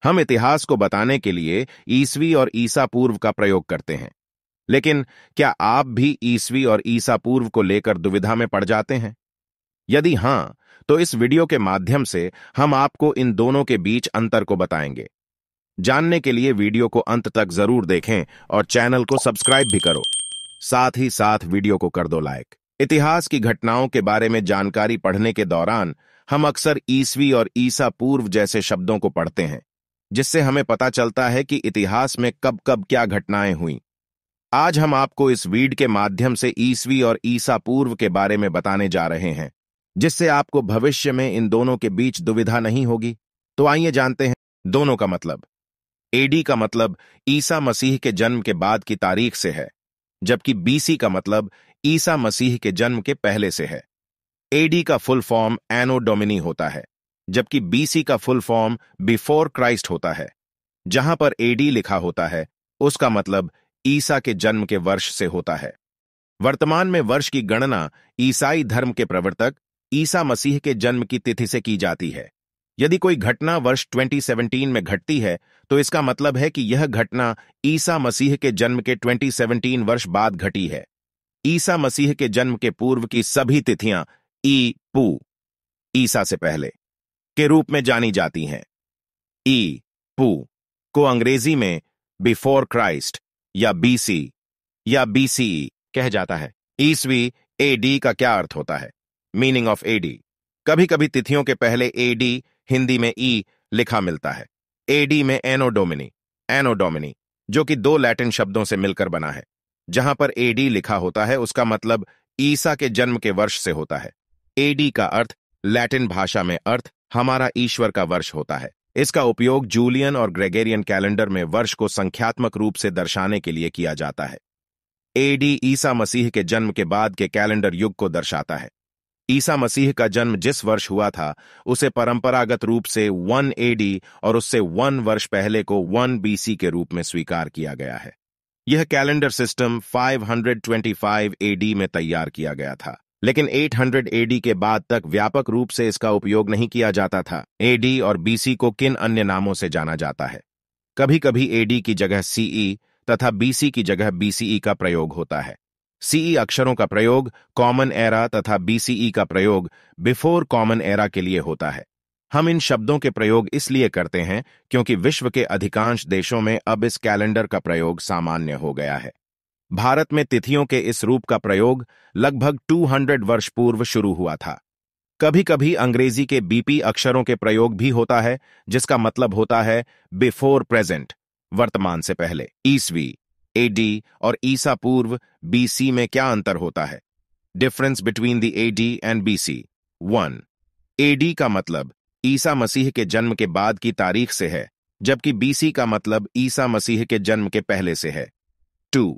हम इतिहास को बताने के लिए ईसवी और ईसा पूर्व का प्रयोग करते हैं। लेकिन क्या आप भी ईसवी और ईसा पूर्व को लेकर दुविधा में पड़ जाते हैं? यदि हां, तो इस वीडियो के माध्यम से हम आपको इन दोनों के बीच अंतर को बताएंगे। जानने के लिए वीडियो को अंत तक जरूर देखें और चैनल को सब्सक्राइब भी करो। साथ ही साथ वीडियो को कर दो लाइक। इतिहास की घटनाओं के बारे में जानकारी पढ़ने के दौरान हम अक्सर ईसवी और ईसा पूर्व जैसे शब्दों को पढ़ते हैं, जिससे हमें पता चलता है कि इतिहास में कब कब क्या घटनाएं हुईं। आज हम आपको इस वीडियो के माध्यम से ईसवी और ईसा पूर्व के बारे में बताने जा रहे हैं, जिससे आपको भविष्य में इन दोनों के बीच दुविधा नहीं होगी। तो आइए जानते हैं दोनों का मतलब। एडी का मतलब ईसा मसीह के जन्म के बाद की तारीख से है, जबकि बीसी का मतलब ईसा मसीह के जन्म के पहले से है। एडी का फुल फॉर्म एनो डोमिनी होता है, जबकि बीसी का फुल फॉर्म बिफोर क्राइस्ट होता है। जहां पर एडी लिखा होता है, उसका मतलब ईसा के जन्म के वर्ष से होता है। वर्तमान में वर्ष की गणना ईसाई धर्म के प्रवर्तक ईसा मसीह के जन्म की तिथि से की जाती है। यदि कोई घटना वर्ष 2017 में घटती है, तो इसका मतलब है कि यह घटना ईसा मसीह के जन्म के 2017 वर्ष बाद घटी है। ईसा मसीह के जन्म के पूर्व की सभी तिथियां ई पू, ईसा से पहले, के रूप में जानी जाती हैं। ई पू को अंग्रेजी में बिफोर क्राइस्ट या बीसी या बीसीई कह जाता है। ईसवी एडी का क्या अर्थ होता है? Meaning of AD. कभी कभी तिथियों के पहले एडी हिंदी में ई लिखा मिलता है। एडी में एनो डोमिनी, जो कि दो लैटिन शब्दों से मिलकर बना है। जहां पर एडी लिखा होता है, उसका मतलब ईसा के जन्म के वर्ष से होता है। एडी का अर्थ लैटिन भाषा में अर्थ हमारा ईश्वर का वर्ष होता है। इसका उपयोग जूलियन और ग्रेगोरियन कैलेंडर में वर्ष को संख्यात्मक रूप से दर्शाने के लिए किया जाता है। एडी ईसा मसीह के जन्म के बाद के कैलेंडर युग को दर्शाता है। ईसा मसीह का जन्म जिस वर्ष हुआ था, उसे परंपरागत रूप से 1 एडी और उससे 1 वर्ष पहले को 1 बीसी के रूप में स्वीकार किया गया है। यह कैलेंडर सिस्टम 525 एडी में तैयार किया गया था, लेकिन 800 एडी के बाद तक व्यापक रूप से इसका उपयोग नहीं किया जाता था। एडी और बीसी को किन अन्य नामों से जाना जाता है? कभी कभी एडी की जगह सीई तथा बीसी की जगह बीसीई का प्रयोग होता है। सीई अक्षरों का प्रयोग कॉमन एरा तथा बीसीई का प्रयोग बिफोर कॉमन एरा के लिए होता है। हम इन शब्दों के प्रयोग इसलिए करते हैं क्योंकि विश्व के अधिकांश देशों में अब इस कैलेंडर का प्रयोग सामान्य हो गया है। भारत में तिथियों के इस रूप का प्रयोग लगभग 200 वर्ष पूर्व शुरू हुआ था। कभी कभी अंग्रेजी के बीपी अक्षरों के प्रयोग भी होता है, जिसका मतलब होता है बिफोर प्रेजेंट, वर्तमान से पहले। ईसवी एडी और ईसा पूर्व बीसी में क्या अंतर होता है? Difference between the AD and BC. 1. AD का मतलब ईसा मसीह के जन्म के बाद की तारीख से है, जबकि बीसी का मतलब ईसा मसीह के जन्म के पहले से है। 2.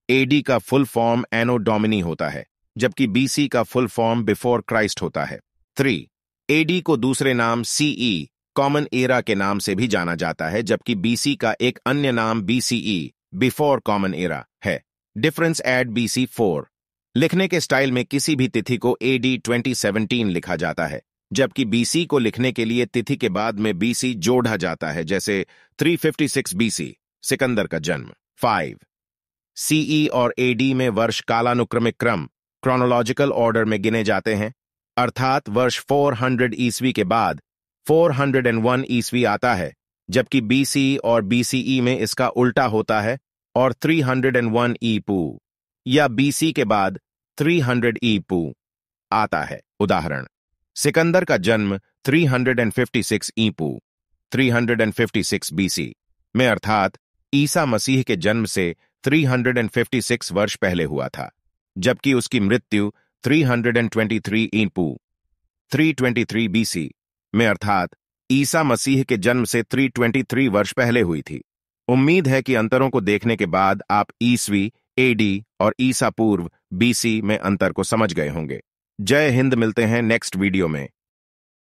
एडी का फुल फॉर्म एनो डोमिनी होता है, जबकि बीसी का फुल फॉर्म बिफोर क्राइस्ट होता है। 3. एडी को दूसरे नाम सीई कॉमन एरा के नाम से भी जाना जाता है, जबकि बीसी का एक अन्य नाम बीसीई बिफोर कॉमन एरा है। Difference at BC 4। लिखने के स्टाइल में किसी भी तिथि को एडी 2017 लिखा जाता है, जबकि बीसी को लिखने के लिए तिथि के बाद में बीसी जोड़ा जाता है, जैसे 356 बीसी, सिकंदर का जन्म। 5. सीई और एडी में वर्ष कालानुक्रमिक क्रम क्रोनोलॉजिकल ऑर्डर में गिने जाते हैं, अर्थात वर्ष 400 ईस्वी के बाद 401 ईस्वी आता है, जबकि बीसी और बीसीई में इसका उल्टा होता है और 301 ई पू या बीसी के बाद 300 ई पू आता है। उदाहरण, सिकंदर का जन्म 356 ई पू 356 बीसी में, अर्थात ईसा मसीह के जन्म से 356 वर्ष पहले हुआ था, जबकि उसकी मृत्यु 323 ई पू 323 बीसी में, अर्थात ईसा मसीह के जन्म से 323 वर्ष पहले हुई थी। उम्मीद है कि अंतरों को देखने के बाद आप ईसवी एडी और ईसा पूर्व बीसी में अंतर को समझ गए होंगे। जय हिंद। मिलते हैं नेक्स्ट वीडियो में।